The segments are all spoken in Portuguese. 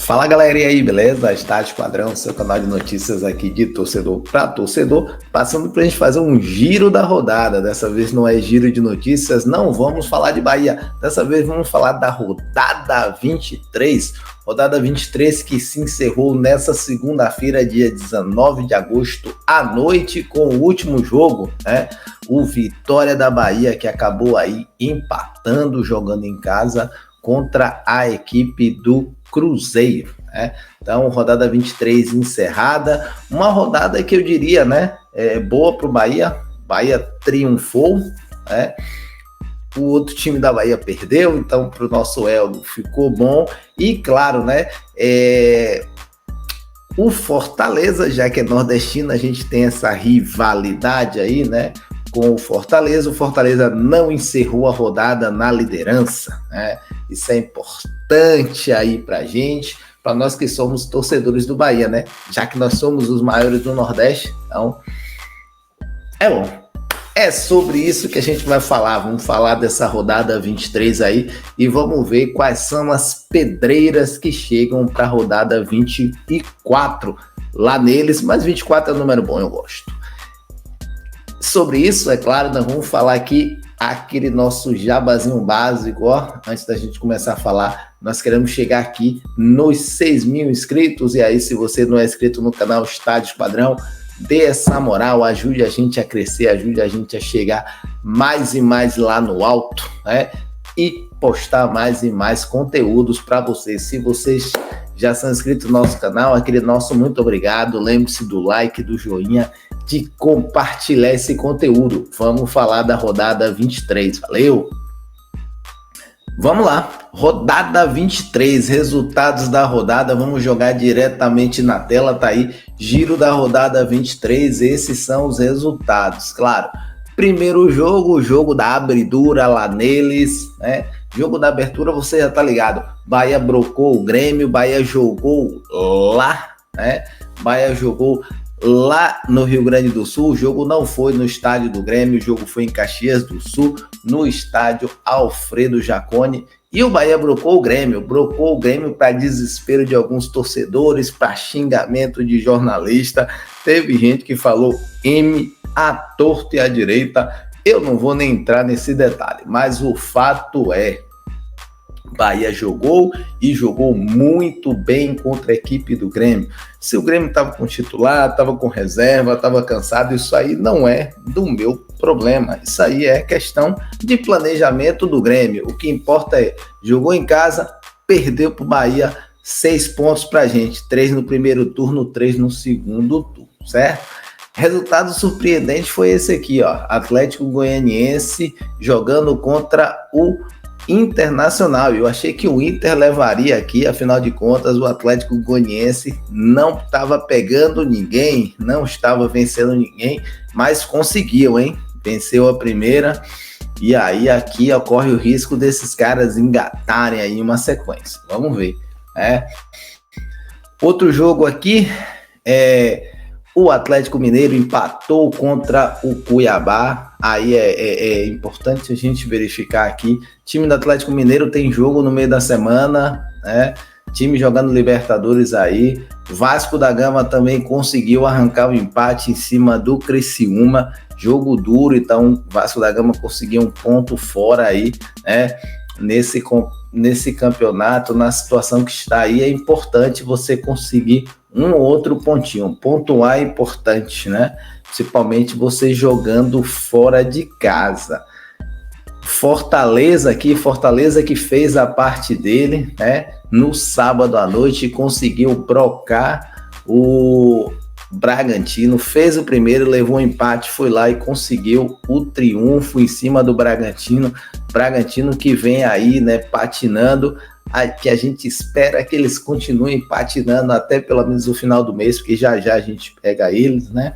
Fala galera, e aí, beleza? Estádio Padrão, seu canal de notícias aqui de torcedor para torcedor, passando para a gente fazer um giro da rodada. Dessa vez não é giro de notícias, não vamos falar de Bahia, dessa vez vamos falar da rodada 23. Rodada 23 que se encerrou nessa segunda-feira, dia 19 de agosto, à noite, com o último jogo, né? O Vitória da Bahia, que acabou aí empatando, jogando em casa contra a equipe do Cruzeiro, né? Então, rodada 23 encerrada, uma rodada que eu diria, né, boa para o Bahia. Bahia triunfou, né? O outro time da Bahia perdeu, então para o nosso Eldo ficou bom. E claro, né, o Fortaleza, já que é nordestino, a gente tem essa rivalidade aí, né, com o Fortaleza. O Fortaleza não encerrou a rodada na liderança, né? Isso é importante aí pra gente, para nós que somos torcedores do Bahia, né? Já que nós somos os maiores do Nordeste, então é bom. É sobre isso que a gente vai falar. Vamos falar dessa rodada 23 aí e vamos ver quais são as pedreiras que chegam para a rodada 24 lá neles, mas 24 é um número bom, eu gosto. Sobre isso, é claro, nós vamos falar aqui aquele nosso jabazinho básico, ó. Antes da gente começar a falar, nós queremos chegar aqui nos 6.000 inscritos, e aí se você não é inscrito no canal Estádio Padrão, dê essa moral, ajude a gente a crescer, ajude a gente a chegar mais e mais lá no alto, né? E postar mais e mais conteúdos para vocês. Se vocês já são inscritos no nosso canal, aquele nosso muito obrigado, lembre-se do like, do joinha, de compartilhar esse conteúdo. Vamos falar da rodada 23, valeu? Vamos lá, rodada 23, resultados da rodada, vamos jogar diretamente na tela, tá aí, giro da rodada 23, esses são os resultados, claro. Primeiro jogo, o jogo da abridura lá neles, né? Jogo da abertura, você já tá ligado, Bahia brocou o Grêmio, Bahia jogou lá, né? Bahia jogou lá no Rio Grande do Sul. O jogo não foi no estádio do Grêmio, o jogo foi em Caxias do Sul, no estádio Alfredo Jaconi, e o Bahia brocou o Grêmio para desespero de alguns torcedores, para xingamento de jornalista. Teve gente que falou M à torta e à direita, eu não vou nem entrar nesse detalhe, mas o fato é, Bahia jogou e jogou muito bem contra a equipe do Grêmio. Se o Grêmio estava com titular, estava com reserva, estava cansado, isso aí não é do meu problema. Isso aí é questão de planejamento do Grêmio. O que importa é, jogou em casa, perdeu para o Bahia, 6 pontos para a gente. 3 no primeiro turno, 3 no segundo turno, certo? Resultado surpreendente foi esse aqui, ó. Atlético Goianiense jogando contra o Internacional. Eu achei que o Inter levaria aqui, afinal de contas o Atlético Goianiense não estava pegando ninguém, não estava vencendo ninguém, mas conseguiu, hein? Venceu a primeira, e aí aqui ocorre o risco desses caras engatarem aí uma sequência. Vamos ver, né? Outro jogo aqui o Atlético Mineiro empatou contra o Cuiabá. Aí é importante a gente verificar aqui. O time do Atlético Mineiro tem jogo no meio da semana, né? Time jogando Libertadores aí. Vasco da Gama também conseguiu arrancar o empate em cima do Criciúma. Jogo duro, então Vasco da Gama conseguiu um ponto fora aí, né? Nesse campeonato, na situação que está aí, é importante você conseguir um ou outro pontinho. Pontuar é importante, né? Principalmente você jogando fora de casa. Fortaleza que fez a parte dele, né? No sábado à noite conseguiu brocar o Bragantino, fez o primeiro, levou um empate, foi lá e conseguiu o triunfo em cima do Bragantino. Bragantino que vem aí, né, patinando, que a gente espera que eles continuem patinando até pelo menos o final do mês, porque já a gente pega eles, né?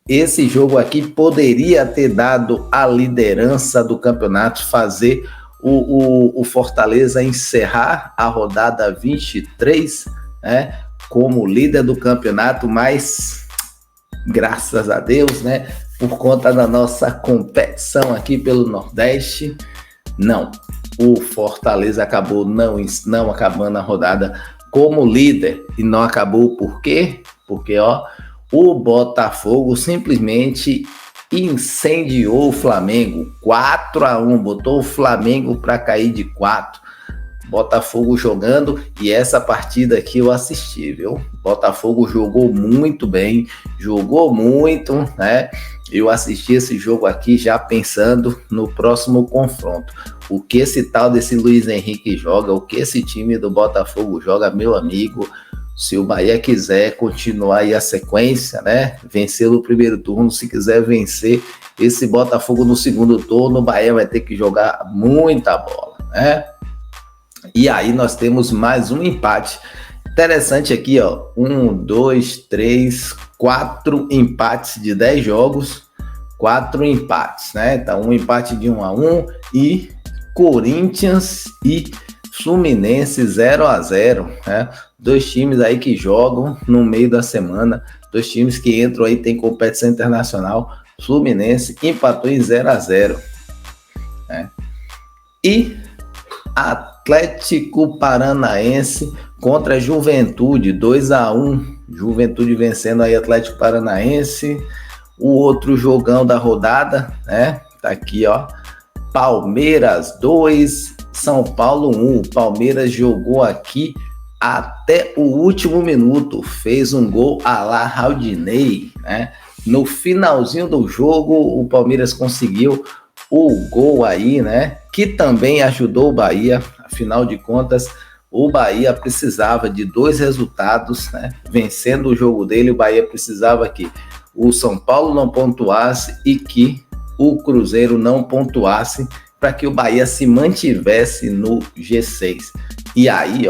Esse jogo aqui poderia ter dado a liderança do campeonato, fazer o Fortaleza encerrar a rodada 23, né, como líder do campeonato, mas graças a Deus, né, por conta da nossa competição aqui pelo Nordeste, não. o Fortaleza acabou não acabando a rodada como líder. E não acabou por quê? Porque, o Botafogo simplesmente incendiou o Flamengo, 4-1, botou o Flamengo para cair de 4. Botafogo jogando, e essa partida aqui eu assisti, viu? Botafogo jogou muito bem, jogou muito, né? Eu assisti esse jogo aqui já pensando no próximo confronto. O que esse tal desse Luiz Henrique joga, o que esse time do Botafogo joga, meu amigo. Se o Bahia quiser continuar aí a sequência, né? Vencer no primeiro turno, se quiser vencer esse Botafogo no segundo turno, o Bahia vai ter que jogar muita bola, né? E aí nós temos mais um empate. Interessante aqui, 1, 2, 3, 4 empates de 10 jogos, 4 empates, né? Então, um empate de 1-1 e Corinthians e Fluminense 0-0, né? Dois times aí que jogam no meio da semana, dois times que entram aí, tem competição internacional. Fluminense empatou em 0-0, né? E Atlético Paranaense contra Juventude, 2-1. Juventude vencendo aí Atlético Paranaense. O outro jogão da rodada, né? Tá aqui, Palmeiras 2, São Paulo 1. Palmeiras jogou aqui até o último minuto, fez um gol à la Raudinei, né? No finalzinho do jogo, o Palmeiras conseguiu o gol aí, né? Que também ajudou o Bahia. Afinal de contas, o Bahia precisava de 2 resultados, né? Vencendo o jogo dele, o Bahia precisava que o São Paulo não pontuasse e que o Cruzeiro não pontuasse para que o Bahia se mantivesse no G6. E aí,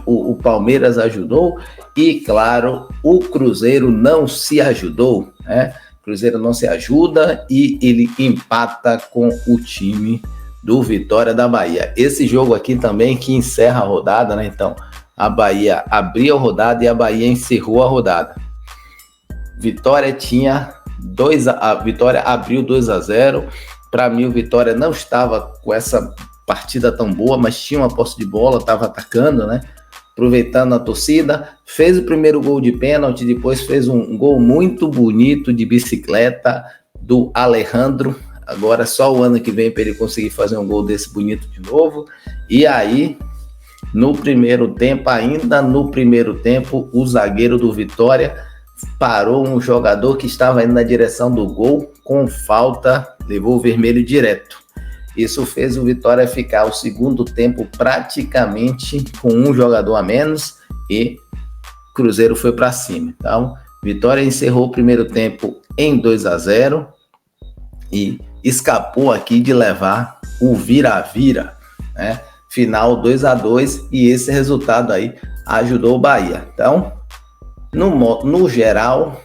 o Palmeiras ajudou e, claro, o Cruzeiro não se ajudou, né? O Cruzeiro não se ajuda e ele empata com o time do Vitória da Bahia. Esse jogo aqui também que encerra a rodada, né? Então, a Bahia abriu a rodada e a Bahia encerrou a rodada. Vitória a Vitória abriu 2-0. Para mim, o Vitória não estava com essa partida tão boa, mas tinha uma posse de bola, estava atacando, né? Aproveitando a torcida, fez o primeiro gol de pênalti, depois fez um gol muito bonito de bicicleta do Alejandro. Agora só o ano que vem para ele conseguir fazer um gol desse bonito de novo. E aí, no primeiro tempo, o zagueiro do Vitória parou um jogador que estava indo na direção do gol com falta, levou o vermelho direto. Isso fez o Vitória ficar o segundo tempo praticamente com um jogador a menos e Cruzeiro foi para cima. Então, Vitória encerrou o primeiro tempo em 2-0 e escapou aqui de levar o vira-vira, né? Final 2-2, e esse resultado aí ajudou o Bahia. Então, no geral,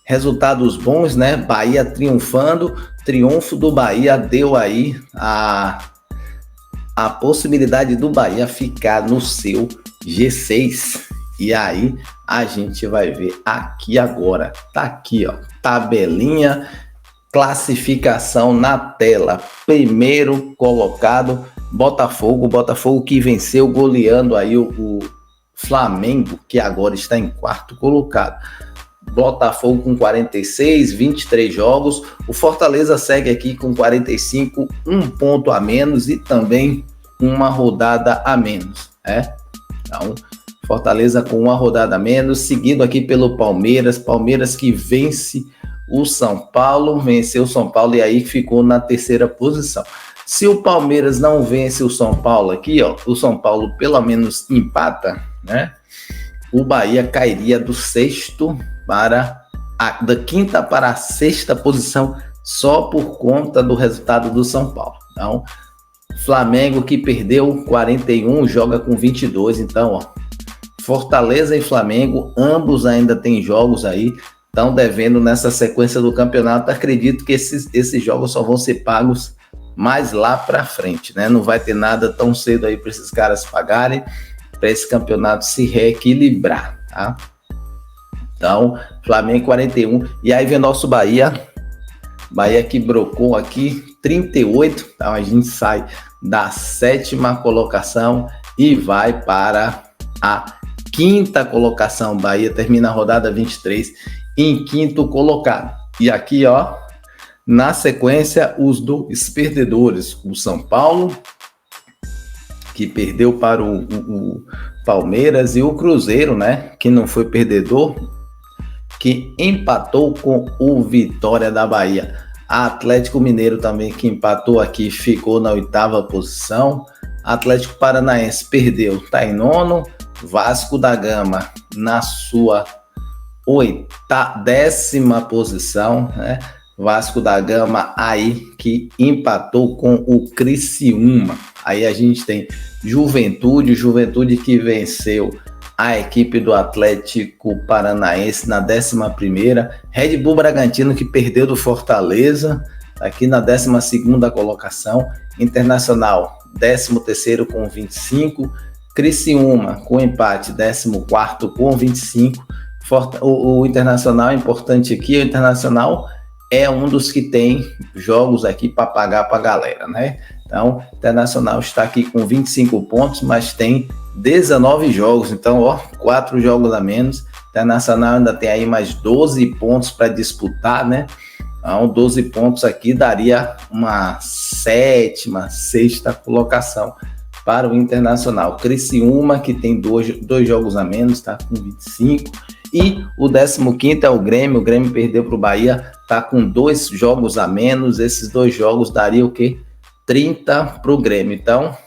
resultados bons, né? Bahia triunfando. Triunfo do Bahia deu aí a possibilidade do Bahia ficar no seu G6. E aí a gente vai ver aqui agora. Tá aqui, tabelinha, classificação na tela. Primeiro colocado, Botafogo que venceu goleando aí o Flamengo, que agora está em quarto colocado. Botafogo com 46, 23 jogos. O Fortaleza segue aqui com 45, um ponto a menos e também uma rodada a menos, né? Então, Fortaleza com uma rodada a menos, seguido aqui pelo Palmeiras. Palmeiras que vence o São Paulo, venceu o São Paulo e aí ficou na terceira posição. Se o Palmeiras não vence o São Paulo aqui, o São Paulo pelo menos empata, né? O Bahia cairia do sexto da quinta para a sexta posição só por conta do resultado do São Paulo. Então, Flamengo que perdeu 41, joga com 22. Então, Fortaleza e Flamengo, ambos ainda têm jogos aí, estão devendo nessa sequência do campeonato. Acredito que esses jogos só vão ser pagos mais lá para frente, né? Não vai ter nada tão cedo aí para esses caras pagarem, para esse campeonato se reequilibrar, tá? Então, Flamengo 41, e aí vem nosso Bahia que brocou aqui, 38. Então a gente sai da 7ª colocação e vai para a 5ª colocação. Bahia termina a rodada 23 em 5º colocado. E aqui, ó, na sequência, os dois perdedores, o São Paulo, que perdeu para o Palmeiras, e o Cruzeiro, né, que não foi perdedor, que empatou com o Vitória da Bahia. Atlético Mineiro também, que empatou aqui, ficou na 8ª posição. Atlético Paranaense perdeu, está em 9º. Vasco da Gama na sua 10ª posição, né? Vasco da Gama aí que empatou com o Criciúma. Aí a gente tem Juventude que venceu a equipe do Atlético Paranaense na 11ª. Red Bull Bragantino que perdeu do Fortaleza, aqui na 12ª colocação. Internacional 13º com 25. Criciúma com empate 14º com 25. O Internacional é importante aqui, o Internacional é um dos que tem jogos aqui para pagar para a galera, né? Então, o Internacional está aqui com 25 pontos, mas tem 19 jogos, então, ó, 4 jogos a menos. O Internacional ainda tem aí mais 12 pontos para disputar, né? Então, 12 pontos aqui daria uma 7ª, 6ª colocação para o Internacional. Criciúma, que tem dois jogos a menos, está com 25. E o 15º é o Grêmio perdeu para o Bahia, está com 2 jogos a menos. Esses 2 jogos daria o quê? 30 para o Grêmio. Então,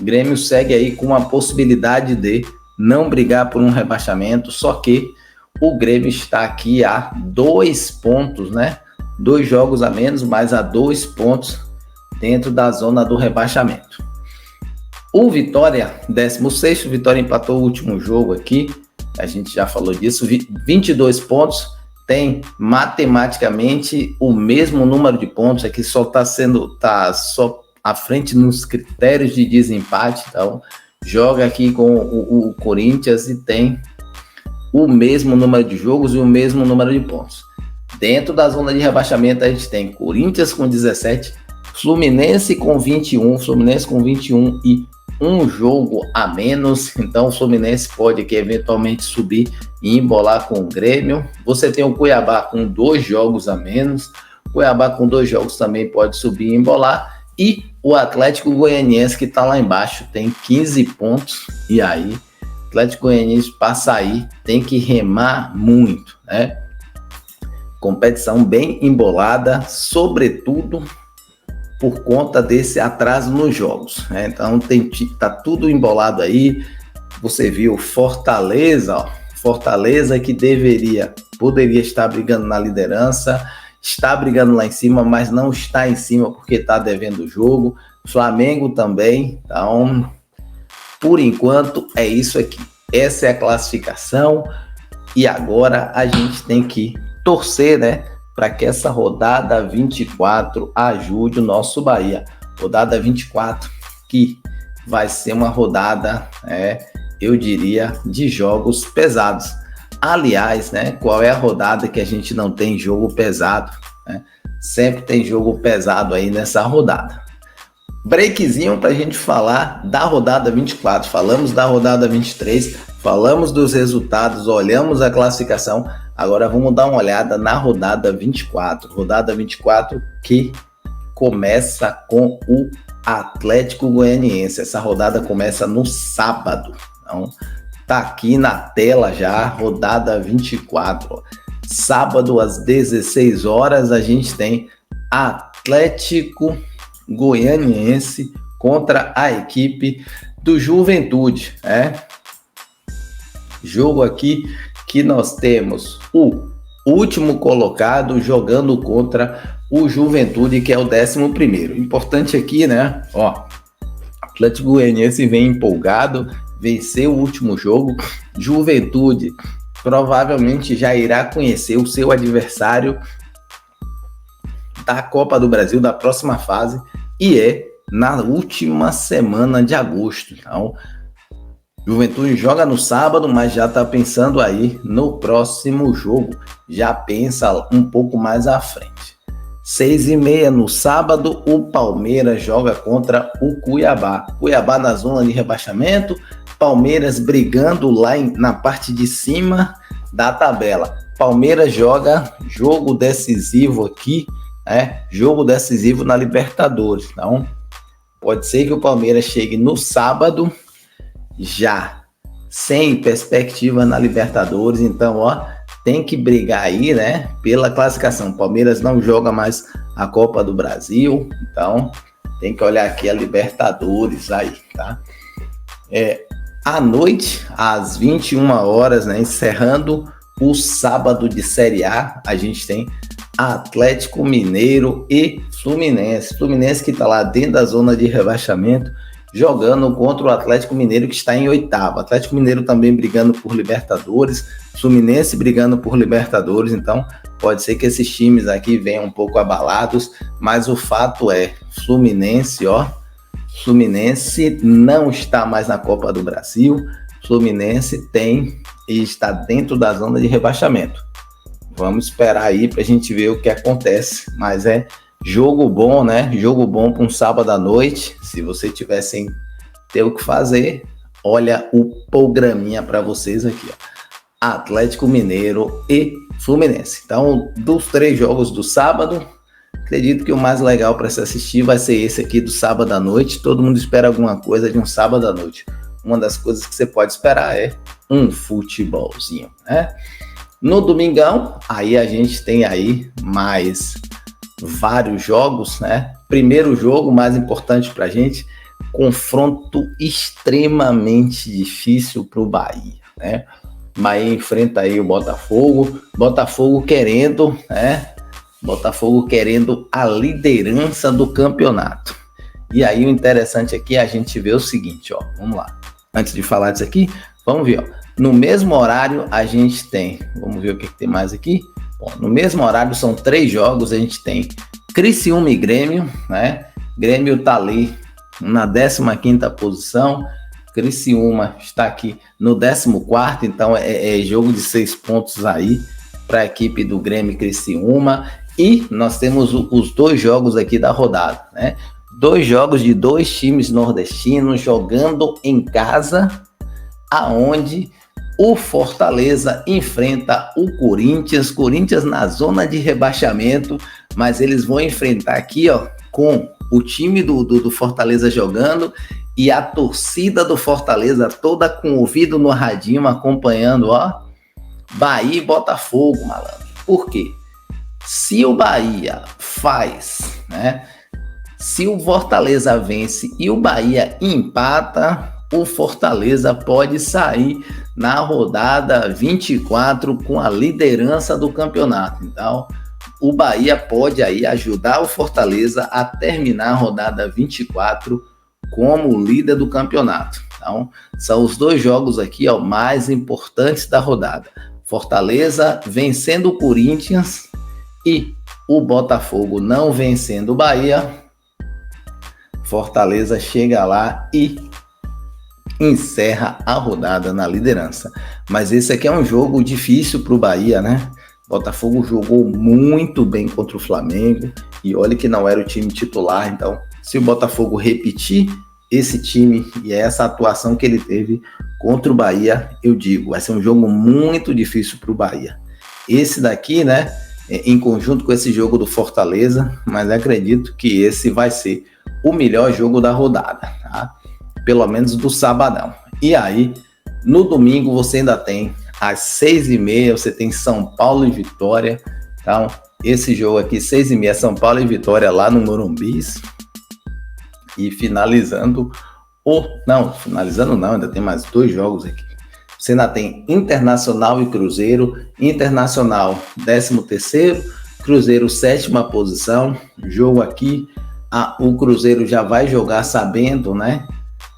o Grêmio segue aí com a possibilidade de não brigar por um rebaixamento, só que o Grêmio está aqui a 2 pontos, né? 2 jogos a menos, mas a 2 pontos dentro da zona do rebaixamento. O Vitória, 16º, Vitória empatou o último jogo aqui, a gente já falou disso, 22 pontos, tem matematicamente o mesmo número de pontos, aqui só tá só à frente nos critérios de desempate, então joga aqui com o Corinthians e tem o mesmo número de jogos e o mesmo número de pontos. Dentro da zona de rebaixamento a gente tem Corinthians com 17, Fluminense com 21 e um jogo a menos, então o Fluminense pode aqui eventualmente subir e embolar com o Grêmio. Você tem o Cuiabá com 2 jogos a menos, Cuiabá com 2 jogos também pode subir e embolar, e o Atlético Goianiense que está lá embaixo tem 15 pontos, e aí o Atlético Goianiense para sair tem que remar muito, né? Competição bem embolada, sobretudo por conta desse atraso nos jogos, né? Então tá tudo embolado aí. Você viu Fortaleza, ó, Fortaleza que poderia estar brigando na liderança, está brigando lá em cima, mas não está em cima porque está devendo o jogo. Flamengo também. Então, por enquanto é isso aqui. Essa é a classificação e agora a gente tem que torcer, né, para que essa rodada 24 ajude o nosso Bahia. Rodada 24, que vai ser uma rodada, eu diria, de jogos pesados. Aliás, né, qual é a rodada que a gente não tem jogo pesado, né? Sempre tem jogo pesado aí nessa rodada. Breakzinho para a gente falar da rodada 24. Falamos da rodada 23, falamos dos resultados, olhamos a classificação. Agora vamos dar uma olhada na rodada 24. Rodada 24 que começa com o Atlético Goianiense. Essa rodada começa no sábado. Então, tá aqui na tela já, rodada 24. Sábado às 16 horas a gente tem Atlético Goianiense contra a equipe do Juventude, Jogo aqui que nós temos o último colocado jogando contra o Juventude, que é o 11º. Importante aqui, né? Ó, Atlético Goianiense vem empolgado, venceu o último jogo. Juventude provavelmente já irá conhecer o seu adversário da Copa do Brasil, da próxima fase, e é na última semana de agosto. Então, Juventude joga no sábado, mas já está pensando aí no próximo jogo. Já pensa um pouco mais à frente. 6h30 no sábado, o Palmeiras joga contra o Cuiabá. Cuiabá na zona de rebaixamento, Palmeiras brigando lá na parte de cima da tabela. Palmeiras joga jogo decisivo aqui, jogo decisivo na Libertadores. Então, pode ser que o Palmeiras chegue no sábado já sem perspectiva na Libertadores. Então, tem que brigar aí, né, pela classificação. Palmeiras não joga mais a Copa do Brasil, então tem que olhar aqui a Libertadores aí, tá? À noite, às 21 horas, né, encerrando o sábado de Série A, a gente tem Atlético Mineiro e Fluminense. Fluminense que está lá dentro da zona de rebaixamento, jogando contra o Atlético Mineiro que está em 8º. Atlético Mineiro também brigando por Libertadores, Fluminense brigando por Libertadores, então pode ser que esses times aqui venham um pouco abalados, mas o fato é, Fluminense não está mais na Copa do Brasil, Fluminense tem e está dentro da zona de rebaixamento. Vamos esperar aí para a gente ver o que acontece, mas é jogo bom, né? Jogo bom para um sábado à noite. Se você tiver sem ter o que fazer, olha o programinha para vocês aqui, Atlético Mineiro e Fluminense. Então, dos 3 jogos do sábado, acredito que o mais legal para se assistir vai ser esse aqui do sábado à noite. Todo mundo espera alguma coisa de um sábado à noite. Uma das coisas que você pode esperar é um futebolzinho, né? No domingão, aí a gente tem aí mais vários jogos, né? Primeiro jogo mais importante pra gente, confronto extremamente difícil pro Bahia, né? Bahia enfrenta aí o Botafogo querendo, né? Botafogo querendo a liderança do campeonato. E aí o interessante aqui é a gente ver o seguinte, vamos lá. Antes de falar disso aqui, vamos ver, no mesmo horário a gente tem, vamos ver o que tem mais aqui. Bom, no mesmo horário são 3 jogos, a gente tem Criciúma e Grêmio, né? Grêmio tá ali na 15ª posição, Criciúma está aqui no 14º, então é jogo de 6 pontos aí para a equipe do Grêmio e Criciúma. E nós temos os 2 jogos aqui da rodada, né? 2 jogos de 2 times nordestinos jogando em casa, aonde o Fortaleza enfrenta o Corinthians na zona de rebaixamento, mas eles vão enfrentar aqui, com o time do Fortaleza jogando e a torcida do Fortaleza toda com o ouvido no radinho acompanhando, Bahia e Botafogo, malandro. Por quê? Se o Bahia faz, né? Se o Fortaleza vence e o Bahia empata, o Fortaleza pode sair na rodada 24 com a liderança do campeonato. Então, o Bahia pode aí ajudar o Fortaleza a terminar a rodada 24 como líder do campeonato. Então, são os 2 jogos aqui, mais importantes da rodada. Fortaleza vencendo o Corinthians e o Botafogo não vencendo o Bahia. Fortaleza chega lá e encerra a rodada na liderança. Mas esse aqui é um jogo difícil para o Bahia, né? Botafogo jogou muito bem contra o Flamengo e olha que não era o time titular. Então, se o Botafogo repetir esse time e essa atuação que ele teve contra o Bahia, eu digo, vai ser um jogo muito difícil para o Bahia. Esse daqui, né, em conjunto com esse jogo do Fortaleza, mas acredito que esse vai ser o melhor jogo da rodada, tá? Pelo menos do sabadão. E aí, no domingo você ainda tem às 6h30, você tem São Paulo e Vitória. Então, esse jogo aqui, 6h30, São Paulo e Vitória lá no Morumbi. E finalizando ainda tem mais 2 jogos aqui. Você ainda tem Internacional e Cruzeiro. Internacional 13º, Cruzeiro 7ª posição. Jogo aqui, o Cruzeiro já vai jogar sabendo, né,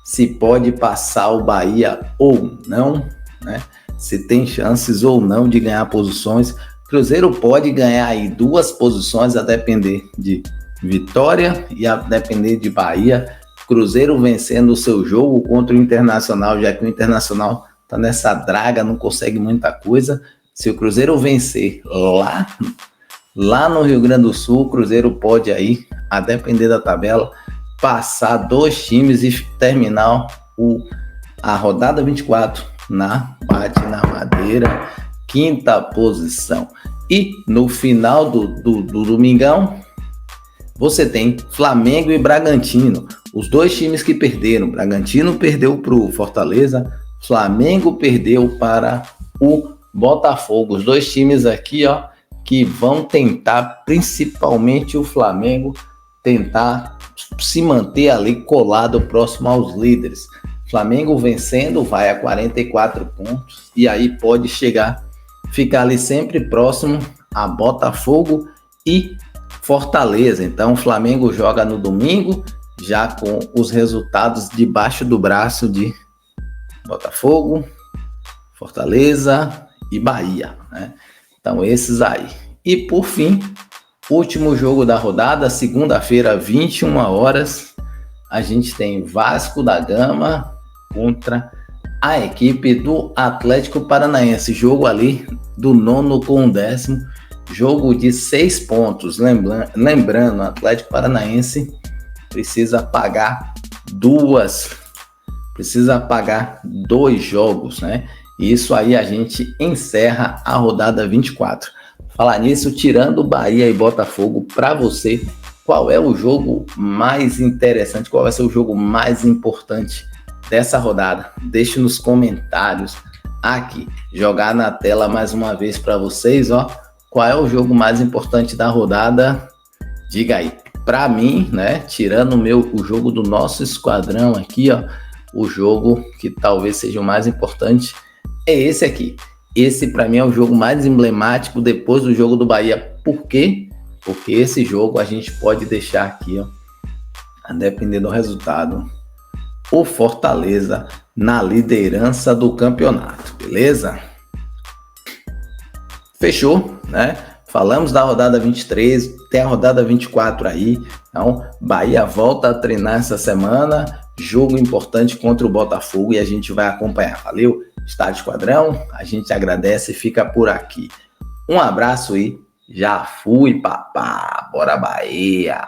se pode passar o Bahia ou não, né? Se tem chances ou não de ganhar posições. Cruzeiro pode ganhar aí 2 posições a depender de Vitória e a depender de Bahia. Cruzeiro vencendo o seu jogo contra o Internacional, já que o Internacional tá nessa draga, não consegue muita coisa. Se o Cruzeiro vencer Lá no Rio Grande do Sul, o Cruzeiro pode aí, a depender da tabela, passar 2 times e terminar a rodada 24 bate na madeira, 5ª posição. E no final do domingão, você tem Flamengo e Bragantino, os 2 times que perderam. Bragantino perdeu para o Fortaleza, Flamengo perdeu para o Botafogo. Os 2 times aqui, ó, que vão tentar, principalmente o Flamengo, tentar se manter ali colado próximo aos líderes. Flamengo vencendo vai a 44 pontos e aí pode ficar ali sempre próximo a Botafogo e Fortaleza. Então o Flamengo joga no domingo já com os resultados debaixo do braço de Botafogo, Fortaleza e Bahia, né? Então esses aí. E por fim, último jogo da rodada, segunda-feira, 21 horas, a gente tem Vasco da Gama contra a equipe do Atlético Paranaense. Jogo ali do 9º com o 10º, jogo de 6 pontos. Lembrando, o Atlético Paranaense precisa pagar 2 jogos, né? Isso aí a gente encerra a rodada 24. Falar nisso, tirando Bahia e Botafogo, para você, qual é o jogo mais interessante, qual vai ser o jogo mais importante dessa rodada? Deixe nos comentários aqui, jogar na tela mais uma vez para vocês, ó, qual é o jogo mais importante da rodada? Diga aí. Para mim, né, tirando o jogo do nosso esquadrão aqui, ó, o jogo que talvez seja o mais importante é esse aqui. Esse para mim é o jogo mais emblemático depois do jogo do Bahia. Por quê? Porque esse jogo a gente pode deixar aqui, ó, a depender do resultado, o Fortaleza na liderança do campeonato, beleza? Fechou, né? Falamos da rodada 23, tem a rodada 24 aí. Então, Bahia volta a treinar essa semana, jogo importante contra o Botafogo e a gente vai acompanhar. Valeu? Estádio Esquadrão, a gente agradece e fica por aqui. Um abraço e já fui, papá. Bora Bahia!